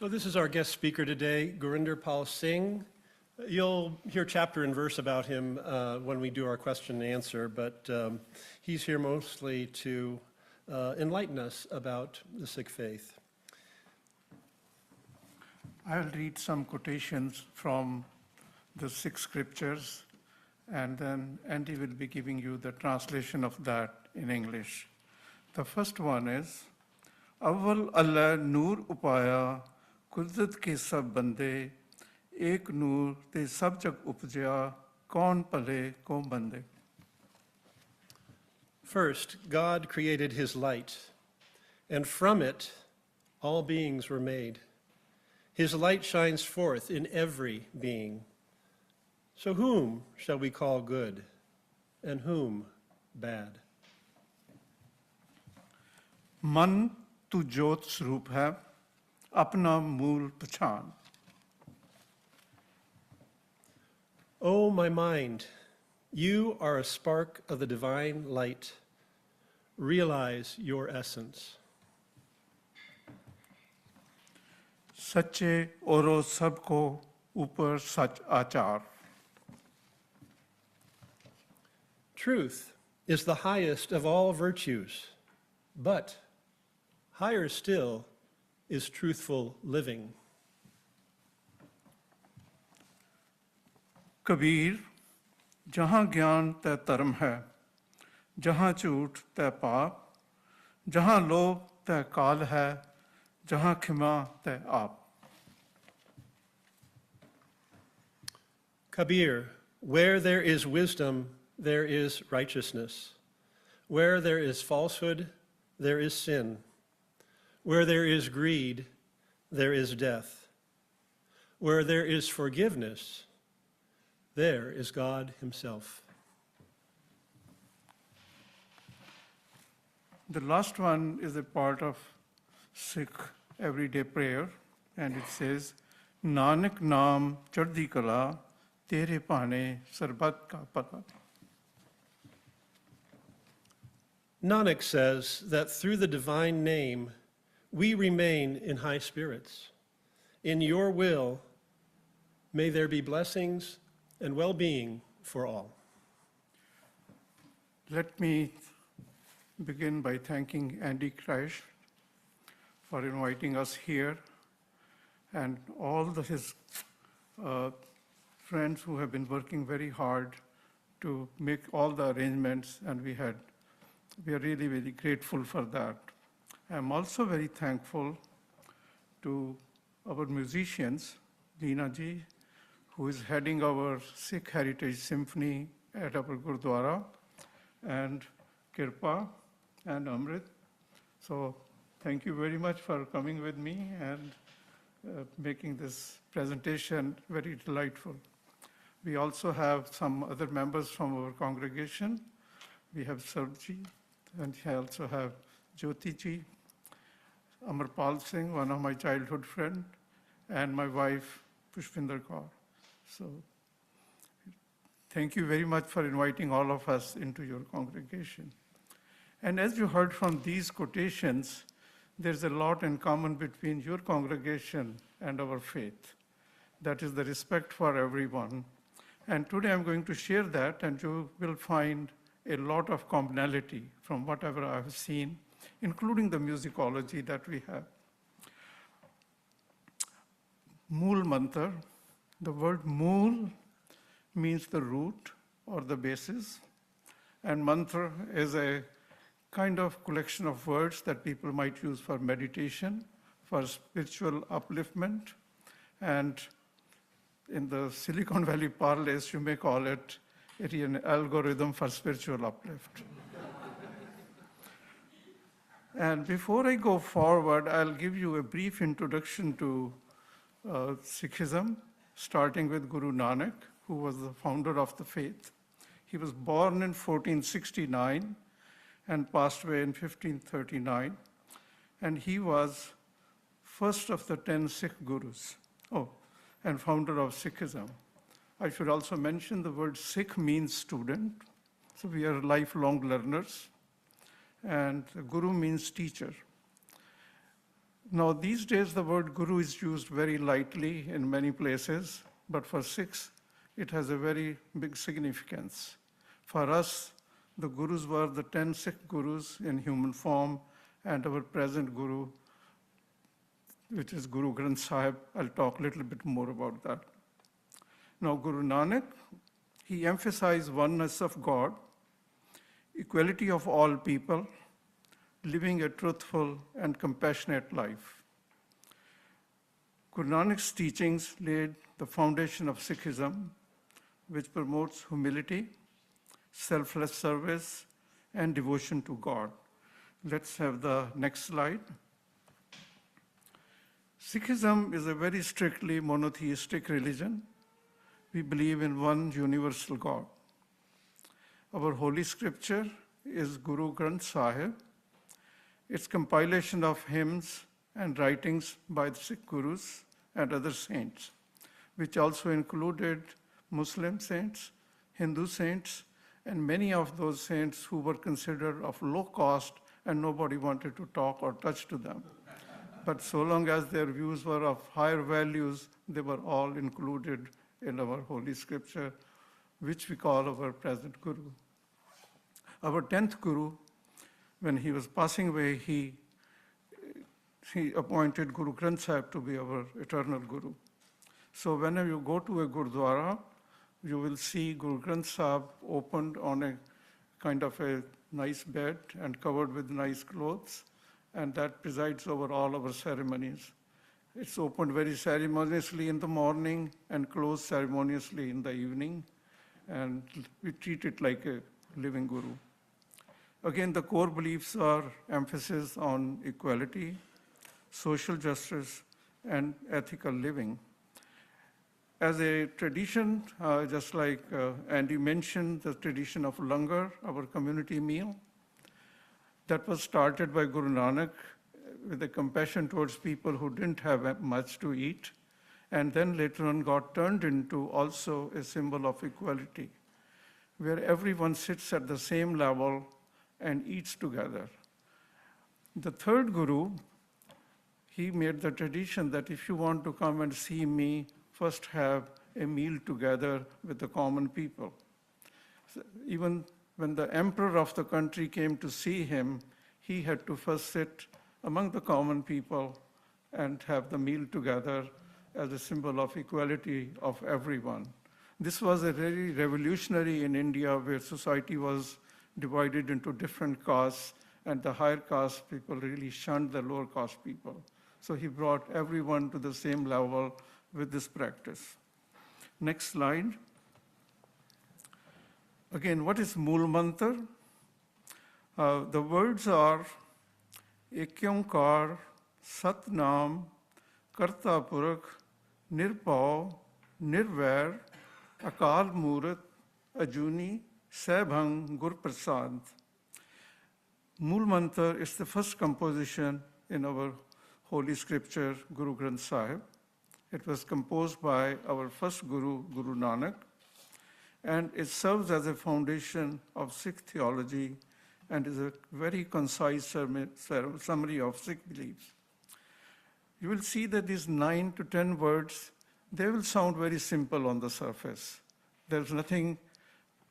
So this is our guest speaker today, Gurinder Singh. You'll hear chapter and verse about him when we do our question and answer, but he's here mostly to enlighten us about the Sikh faith. I'll read some quotations from the Sikh scriptures, and then Andy will be giving you the translation of that in English. The first one is, Awal Allah Noor Upaya, Kudrat ke sab bande, Ek Noor te sab jag upjaya, Kaun pale kaun bande. First, God created his light, and from it all beings were made. His light shines forth in every being. So whom shall we call good, and whom bad? Man tu jot swaroop hai, apna mool pachan. O my mind, you are a spark of the divine light. Realize your essence. Sache oro sabko upar sach achar. Truth is the highest of all virtues, but higher still is truthful living. Kabir, jahan gyan te dharm hai, jahan jhoot te paap, jahan lobh te kaal hai, jahan khima te aap. Kabir, where there is wisdom, there is righteousness. Where there is falsehood, there is sin. Where there is greed, there is death. Where there is forgiveness, there is God himself. The last one is a part of Sikh everyday prayer, and it says, Nanak naam chaddi kala, tere paane sarbat ka pala. Nanak says that through the divine name, we remain in high spirits. In your will, may there be blessings and well-being for all. Let me begin by thanking Andy Kreyche for inviting us here, and all his friends who have been working very hard to make all the arrangements, and we are really, really grateful for that. I'm also very thankful to our musicians, Leena ji, who is heading our Sikh Heritage Symphony at our Gurdwara, and Kirpa and Amrit. So thank you very much for coming with me and making this presentation very delightful. We also have some other members from our congregation. We have Sarabji, and we also have Jyoti ji, Amarpal Singh, one of my childhood friends, and my wife, Pushpinder Kaur. So thank you very much for inviting all of us into your congregation. And as you heard from these quotations, there's a lot in common between your congregation and our faith. That is the respect for everyone. And today I'm going to share that, and you will find a lot of commonality from whatever I have seen, including the musicology that we have. Mool mantra. The word mool means the root or the basis, and mantra is a kind of collection of words that people might use for meditation, for spiritual upliftment, and in the Silicon Valley parlance, you may call it an algorithm for spiritual uplift. And before I go forward, I'll give you a brief introduction to Sikhism, starting with Guru Nanak, who was the founder of the faith. He was born in 1469 and passed away in 1539. And he was first of the 10 Sikh gurus, and founder of Sikhism. I should also mention the word Sikh means student. So we are lifelong learners. And Guru means teacher. Now, these days, the word guru is used very lightly in many places, but for Sikhs, it has a very big significance. For us, the gurus were the 10 Sikh gurus in human form, and our present guru, which is Guru Granth Sahib. I'll talk a little bit more about that. Now, Guru Nanak, he emphasized oneness of God, equality of all people, living a truthful and compassionate life. Guru Nanak's teachings laid the foundation of Sikhism, which promotes humility, selfless service, and devotion to God. Let's have the next slide. Sikhism is a very strictly monotheistic religion. We believe in one universal God. Our holy scripture is Guru Granth Sahib. It's compilation of hymns and writings by the Sikh gurus and other saints, which also included Muslim saints, Hindu saints, and many of those saints who were considered of low cost and nobody wanted to talk or touch to them. But so long as their views were of higher values, they were all included in our holy scripture, which we call our present guru. Our 10th guru, when he was passing away, he appointed Guru Granth Sahib to be our eternal guru. So whenever you go to a Gurdwara, you will see Guru Granth Sahib opened on a kind of a nice bed and covered with nice clothes, and that presides over all our ceremonies. It's opened very ceremoniously in the morning and closed ceremoniously in the evening, and we treat it like a living guru. Again, the core beliefs are emphasis on equality, social justice, and ethical living. As a tradition, just like Andy mentioned, the tradition of langar, our community meal, that was started by Guru Nanak with a compassion towards people who didn't have much to eat, and then later on got turned into also a symbol of equality, where everyone sits at the same level and eats together. The third guru, he made the tradition that if you want to come and see me, first have a meal together with the common people. So even when the emperor of the country came to see him, he had to first sit among the common people and have the meal together as a symbol of equality of everyone. This was a very revolutionary in India, where society was divided into different castes, and the higher caste people really shunned the lower caste people. So he brought everyone to the same level with this practice. Next slide. Again, what is Mool Mantra? The words are Ek Onkar, Sat Nam, Karta Purakh, Nirpau, Nirvair, Akal Murat, Ajuni, Saibhang, Gur Prasad. Mool Mantra is the first composition in our holy scripture, Guru Granth Sahib. It was composed by our first guru, Guru Nanak, and it serves as a foundation of Sikh theology and is a very concise summary of Sikh beliefs. You will see that these 9 to 10 words, they will sound very simple on the surface. There's nothing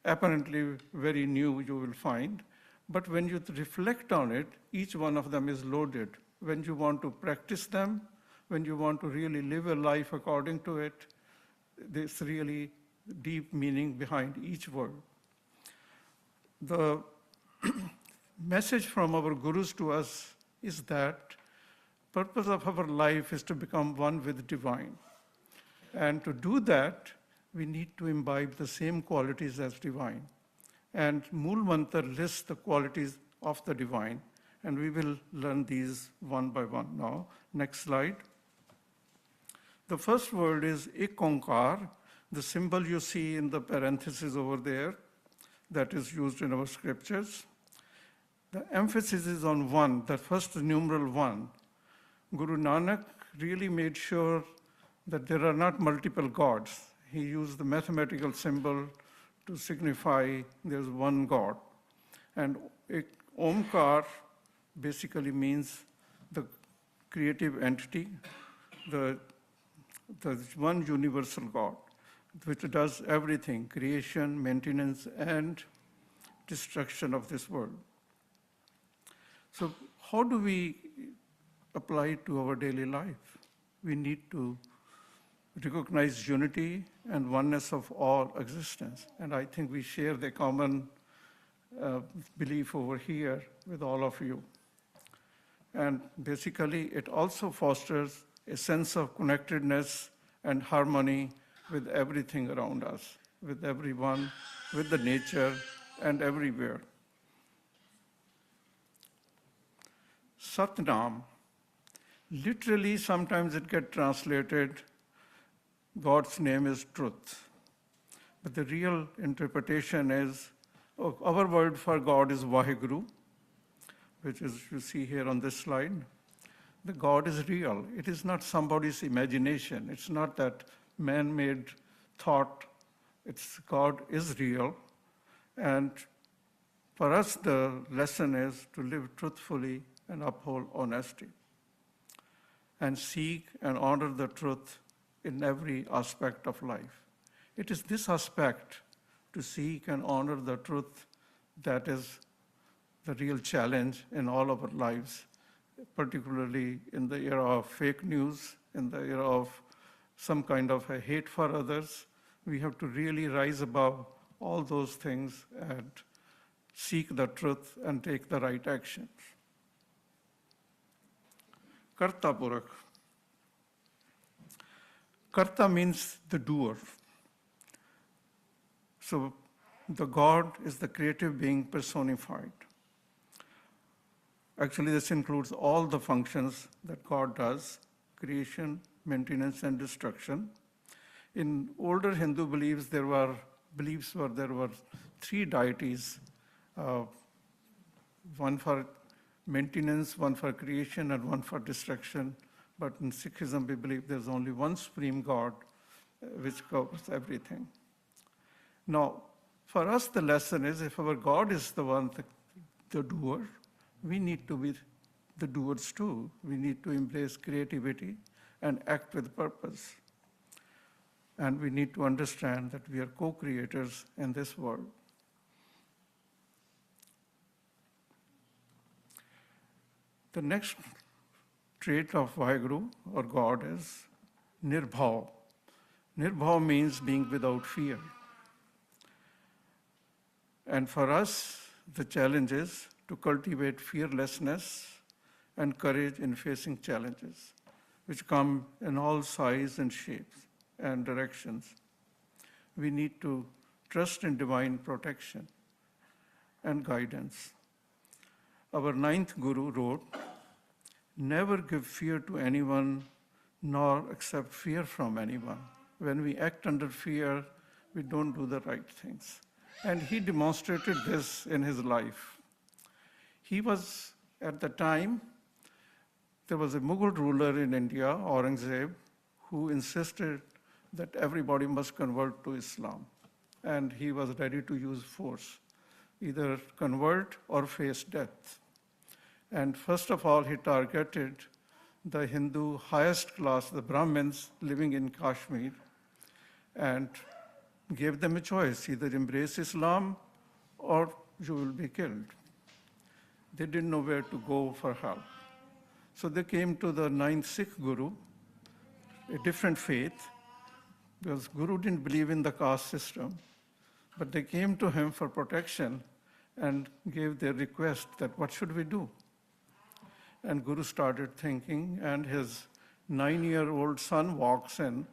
apparently very new you will find, but when you reflect on it, each one of them is loaded. When you want to practice them, when you want to really live a life according to it, there's really deep meaning behind each word. The message from our gurus to us is that purpose of our life is to become one with divine. And to do that, we need to imbibe the same qualities as divine. And Mool Mantra lists the qualities of the divine, and we will learn these one by one now. Next slide. The first word is Ek Onkar, the symbol you see in the parenthesis over there that is used in our scriptures. The emphasis is on one, the first numeral 1. Guru Nanak really made sure that there are not multiple gods. He used the mathematical symbol to signify there's one God. And Omkar basically means the creative entity, the one universal God, which does everything, creation, maintenance, and destruction of this world. So how do we apply it to our daily life? We need to recognize unity and oneness of all existence. And I think we share the common belief over here with all of you. And basically, it also fosters a sense of connectedness and harmony with everything around us, with everyone, with the nature, and everywhere. Satnam, literally sometimes it gets translated, God's name is truth. But the real interpretation is, our word for God is Vaheguru, which is you see here on this slide. The God is real. It is not somebody's imagination. It's not that man-made thought. It's God is real. And for us, the lesson is to live truthfully and uphold honesty and seek and honor the truth in every aspect of life. It is this aspect, to seek and honor the truth, that is the real challenge in all of our lives, particularly in the era of fake news, in the era of some kind of a hate for others. We have to really rise above all those things and seek the truth and take the right actions. Karta Purakh. Karta means the doer. So the God is the creative being personified. Actually, this includes all the functions that God does: creation, maintenance, and destruction. In older Hindu beliefs, there were three deities, one for maintenance, one for creation, and one for destruction. But in Sikhism, we believe there's only one supreme God, which covers everything. Now, for us, the lesson is, if our God is the one, the doer, we need to be the doers too. We need to embrace creativity and act with purpose. And we need to understand that we are co-creators in this world. The next trait of Vaheguru, or God, is Nirbhav. Nirbhav means being without fear. And for us, the challenge is to cultivate fearlessness and courage in facing challenges, which come in all sizes and shapes and directions. We need to trust in divine protection and guidance. Our ninth Guru wrote, "Never give fear to anyone, nor accept fear from anyone." When we act under fear, we don't do the right things. And he demonstrated this in his life. He was, at the time, there was a Mughal ruler in India, Aurangzeb, who insisted that everybody must convert to Islam. And he was ready to use force, either convert or face death. And first of all, he targeted the Hindu highest class, the Brahmins living in Kashmir, and gave them a choice: either embrace Islam or you will be killed. They didn't know where to go for help. So they came to the ninth Sikh Guru, a different faith, because Guru didn't believe in the caste system, but they came to him for protection and gave their request that, what should we do? And Guru started thinking, and his 9-year-old son walks in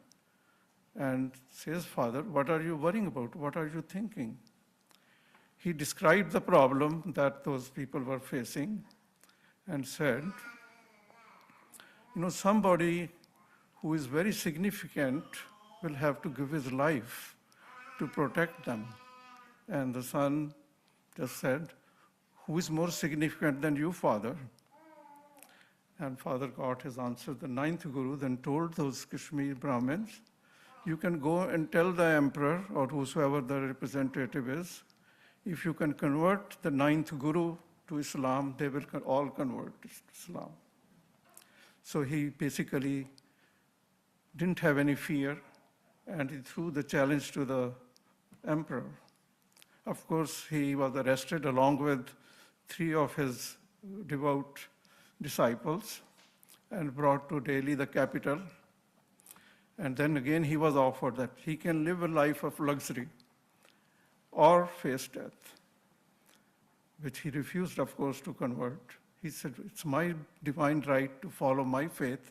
and says, "Father, what are you worrying about? What are you thinking?" He described the problem that those people were facing and said, somebody who is very significant will have to give his life to protect them. And the son just said, "Who is more significant than you, Father?" And Father got his answer. The ninth Guru then told those Kashmir Brahmins, "You can go and tell the emperor or whosoever the representative is, if you can convert the ninth Guru to Islam, they will all convert to Islam." So he basically didn't have any fear, and he threw the challenge to the emperor. Of course, he was arrested along with 3 of his devout disciples and brought to Delhi, the capital. And then again, he was offered that he can live a life of luxury or face death, which he refused, of course, to convert. He said, it's my divine right to follow my faith,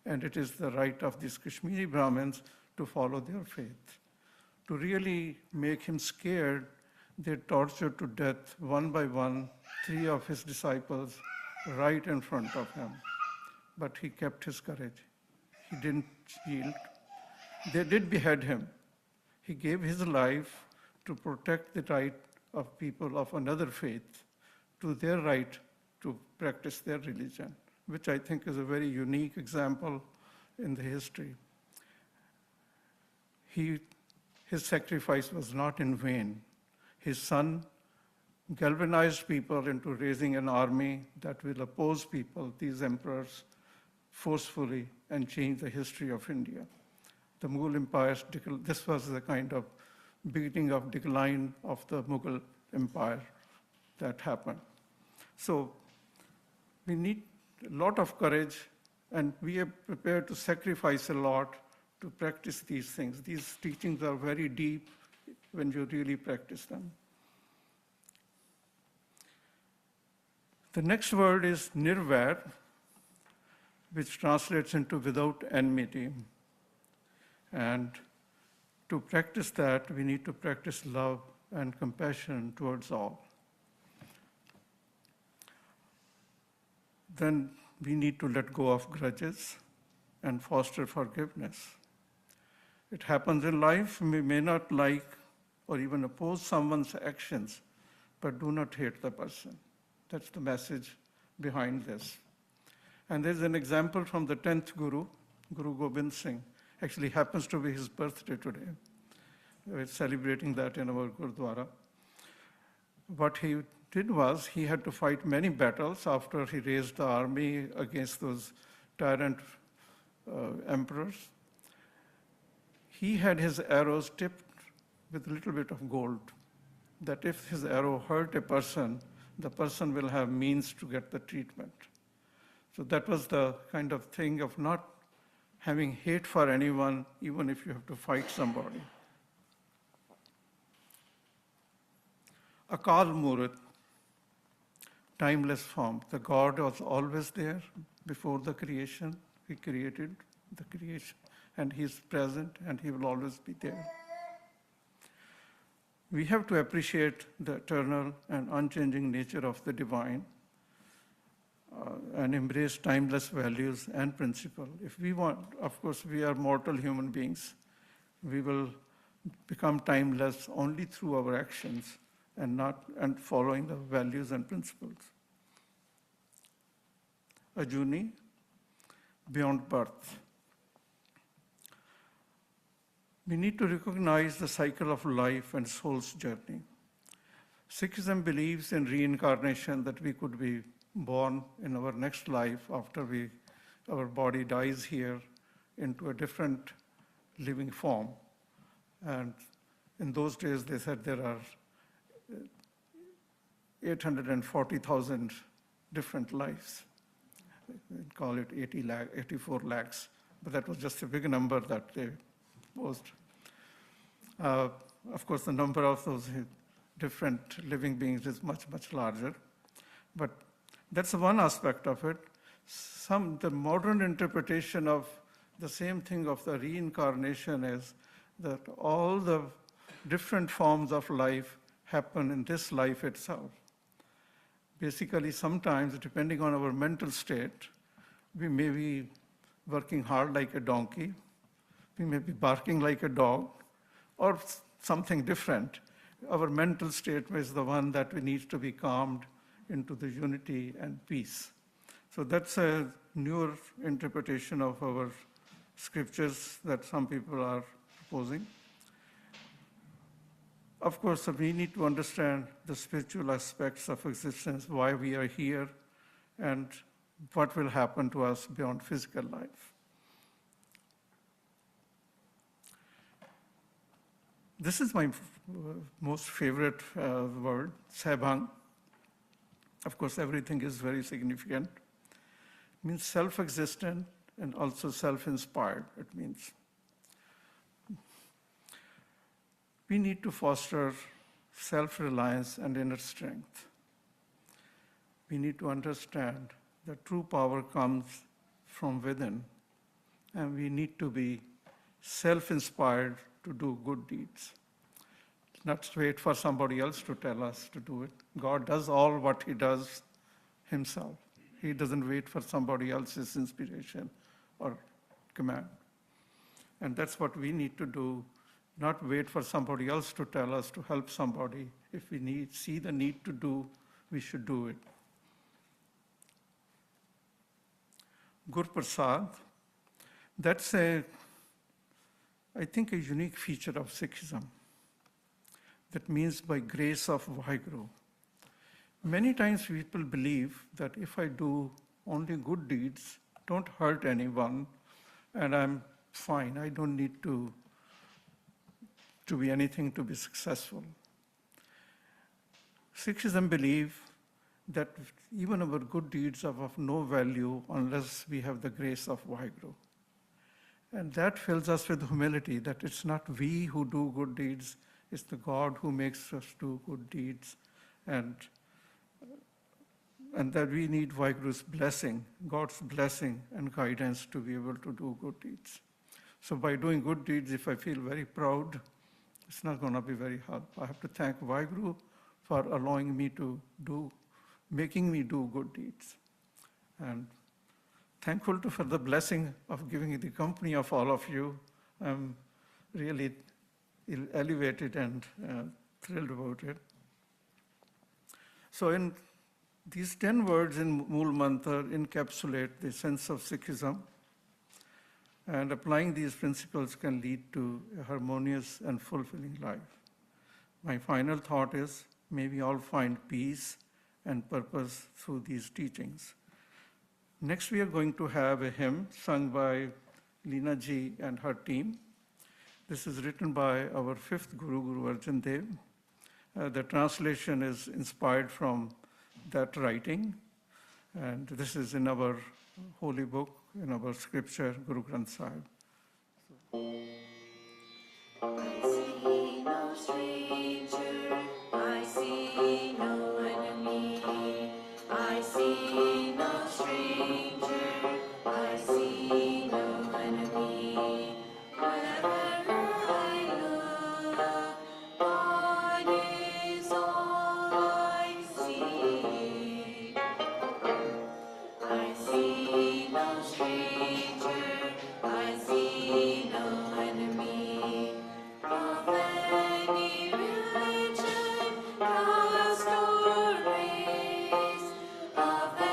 and it is the right of these Kashmiri Brahmins to follow their faith. To really make him scared, they tortured to death, one by one, 3 of his disciples right in front of him. But he kept his courage. He didn't yield. They did behead him. He gave his life to protect the right of people of another faith to their right to practice their religion, which I think is a very unique example in the history. His sacrifice was not in vain. His son galvanized people into raising an army that will oppose people, these emperors, forcefully and change the history of India. The Mughal Empire, this was the kind of beginning of decline of the Mughal Empire that happened. So we need a lot of courage, and we are prepared to sacrifice a lot to practice these things. These teachings are very deep when you really practice them. The next word is nirvair, which translates into without enmity. And to practice that, we need to practice love and compassion towards all. Then we need to let go of grudges and foster forgiveness. It happens in life, we may not like or even oppose someone's actions, but do not hate the person. That's the message behind this. And there's an example from the 10th Guru, Guru Gobind Singh. Actually happens to be his birthday today. We're celebrating that in our Gurdwara. What he did was he had to fight many battles after he raised the army against those tyrant emperors. He had his arrows tipped with a little bit of gold, that if his arrow hurt a person, the person will have means to get the treatment. So that was the kind of thing of not having hate for anyone, even if you have to fight somebody. Akal Murat, timeless form. The God was always there before the creation. He created the creation, and He's present, and He will always be there. We have to appreciate the eternal and unchanging nature of the divine and embrace timeless values and principles. If we want, of course, we are mortal human beings. We will become timeless only through our actions and following the values and principles. Ajuni, beyond birth. We need to recognize the cycle of life and soul's journey. Sikhism believes in reincarnation, that we could be born in our next life after our body dies here into a different living form. And in those days, they said there are 840,000 different lives. They call it 84 lakhs, but that was just a big number that they posed. Of course, the number of those different living beings is much, much larger. But that's one aspect of it. The modern interpretation of the same thing of the reincarnation is that all the different forms of life happen in this life itself. Basically, sometimes, depending on our mental state, we may be working hard like a donkey, we may be barking like a dog, or something different. Our mental state is the one that we need to be calmed into the unity and peace. So that's a newer interpretation of our scriptures that some people are proposing. Of course, we need to understand the spiritual aspects of existence, why we are here, and what will happen to us beyond physical life. This is my most favorite word, Saibhang. Of course, everything is very significant. It means self-existent and also self-inspired. It means we need to foster self-reliance and inner strength. We need to understand that true power comes from within, and we need to be self-inspired to do good deeds. Not wait for somebody else to tell us to do it. God does all what he does himself. He doesn't wait for somebody else's inspiration or command. And that's what we need to do, not wait for somebody else to tell us to help somebody. If we see the need to do, we should do it. Gur Prasad, that's I think, a unique feature of Sikhism. That means by grace of Vaheguru. Many times people believe that if I do only good deeds, don't hurt anyone, and I'm fine, I don't need to be anything to be successful. Sikhism believe that even our good deeds are of no value unless we have the grace of Vaheguru. And that fills us with humility, that it's not we who do good deeds, it's the God who makes us do good deeds, and that we need Vaheguru's blessing, God's blessing and guidance to be able to do good deeds. So by doing good deeds, if I feel very proud, it's not going to be very hard. I have to thank Vaheguru for allowing me to making me do good deeds. And thankful for the blessing of giving the company of all of you. I'm really elevated and thrilled about it. So in these 10 words in Mool Mantra encapsulate the sense of Sikhism, and applying these principles can lead to a harmonious and fulfilling life. My final thought is, may we all find peace and purpose through these teachings. Next, we are going to have a hymn sung by Leena ji and her team. This is written by our fifth Guru, Guru Arjan Dev. The translation is inspired from that writing, and this is in our holy book, in our scripture, Guru Granth Sahib. I see no stranger, I see no enemy. I see no stranger, I see no enemy. Wherever I look, God is all I see. I see no stranger, I see no enemy. Of any religion, caste or race, of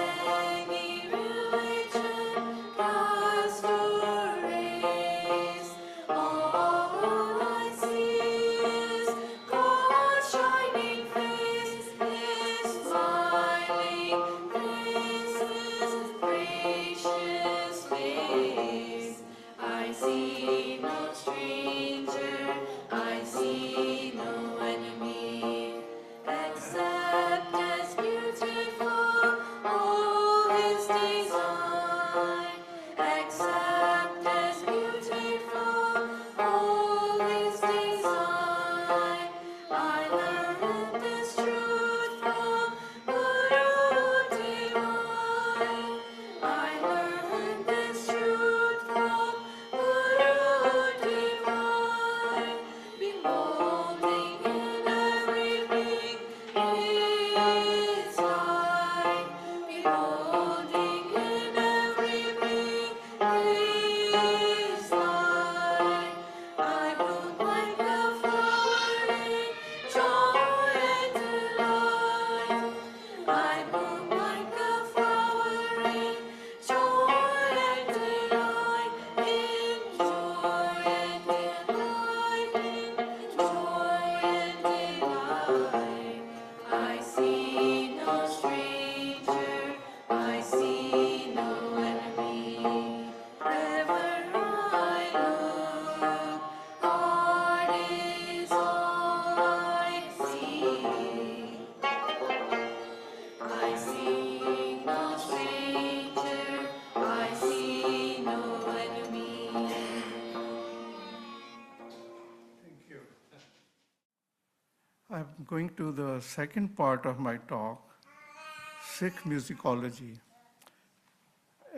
going to the second part of my talk, Sikh musicology.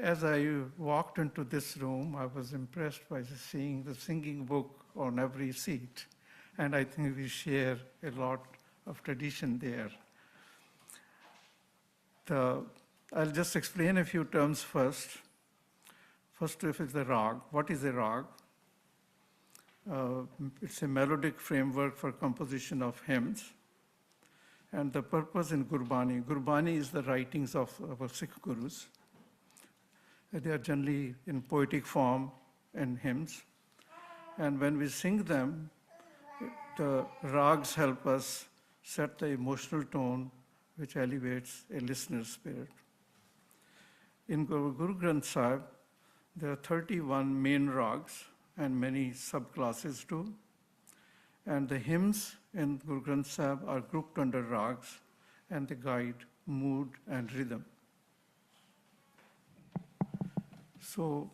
As I walked into this room, I was impressed by seeing the singing book on every seat, and I think we share a lot of tradition there. I'll just explain a few terms first. First, if it's the rag. What is a rag? It's a melodic framework for composition of hymns. And the purpose in Gurbani is the writings of our Sikh gurus. They are generally in poetic form and hymns. And when we sing them, the rags help us set the emotional tone which elevates a listener's spirit. In Guru Granth Sahib, there are 31 main rags and many subclasses too. And the hymns in Guru Granth Sahib are grouped under rags and they guide mood and rhythm. So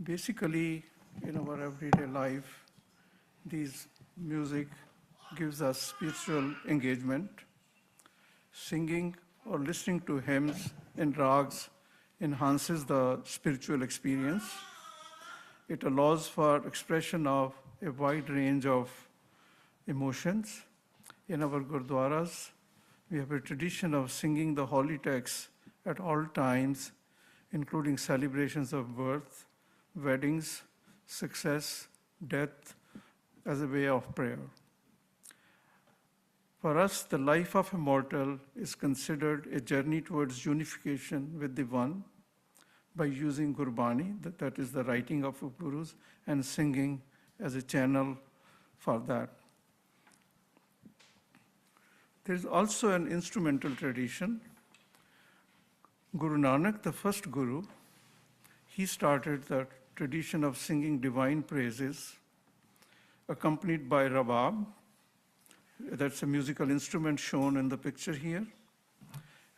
basically, in our everyday life, these music gives us spiritual engagement. Singing or listening to hymns in rags enhances the spiritual experience. It allows for expression of a wide range of emotions. In our gurdwaras, we have a tradition of singing the holy texts at all times, including celebrations of birth, weddings, success, death, as a way of prayer. For us, the life of a mortal is considered a journey towards unification with the One by using Gurbani, that is the writing of Gurus, and singing as a channel for that. There's also an instrumental tradition. Guru Nanak, the first Guru, he started the tradition of singing divine praises accompanied by rabab. That's a musical instrument shown in the picture here.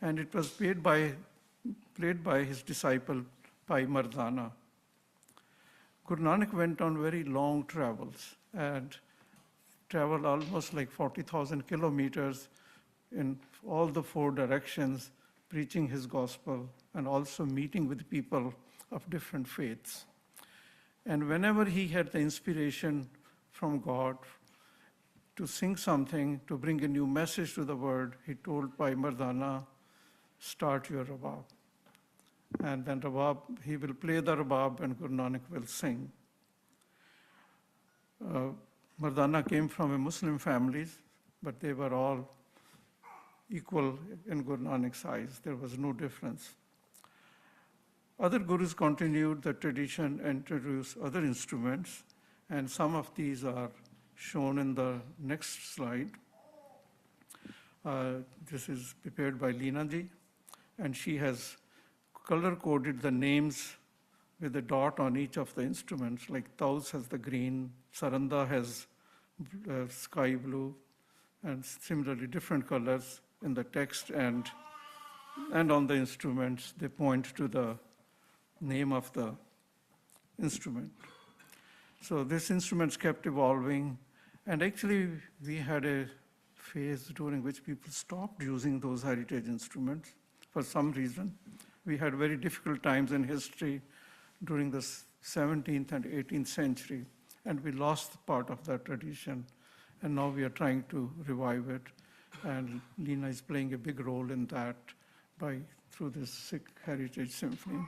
And it was played by his disciple, Bhai Mardana. Guru Nanak went on very long travels and traveled almost like 40,000 kilometers in all the four directions, preaching his gospel and also meeting with people of different faiths. And whenever he had the inspiration from God to sing something, to bring a new message to the world, he told Bhai Mardana, start your rabab. And then rabab, he will play the rabab and Guru Nanak will sing. Mardana came from a Muslim families, but they were all equal in Guru Nanak's eyes. There was no difference. Other gurus continued the tradition and introduced other instruments, and some of these are shown in the next slide. This is prepared by Leena ji, and she has color-coded the names with a dot on each of the instruments, like Taus has the green, Saranda has sky blue, and similarly different colors in the text and on the instruments. They point to the name of the instrument. So this instrument's kept evolving, and actually we had a phase during which people stopped using those heritage instruments for some reason. We had very difficult times in history during the 17th and 18th century, and we lost part of that tradition, and now we are trying to revive it, and Leena is playing a big role in that through this Sikh Heritage Symphony,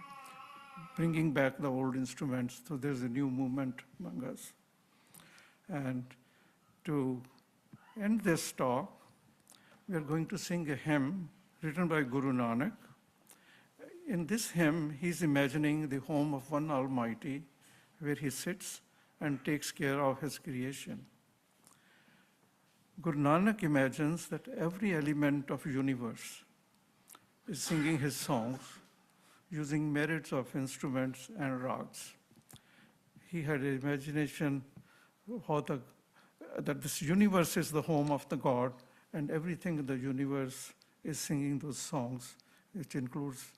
bringing back the old instruments, so there's a new movement among us. And to end this talk, we are going to sing a hymn written by Guru Nanak. In this hymn, he's imagining the home of one Almighty, where he sits and takes care of his creation. Guru Nanak imagines that every element of universe is singing his songs using merits of instruments and rags. He had an imagination that this universe is the home of the God, and everything in the universe is singing those songs, which includes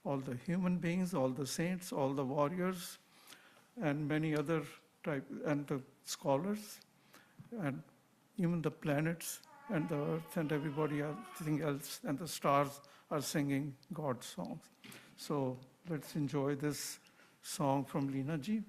all the human beings, all the saints, all the warriors, and many other and the scholars, and even the planets and the earth and everything else, and the stars are singing God's songs. So let's enjoy this song from Leena ji.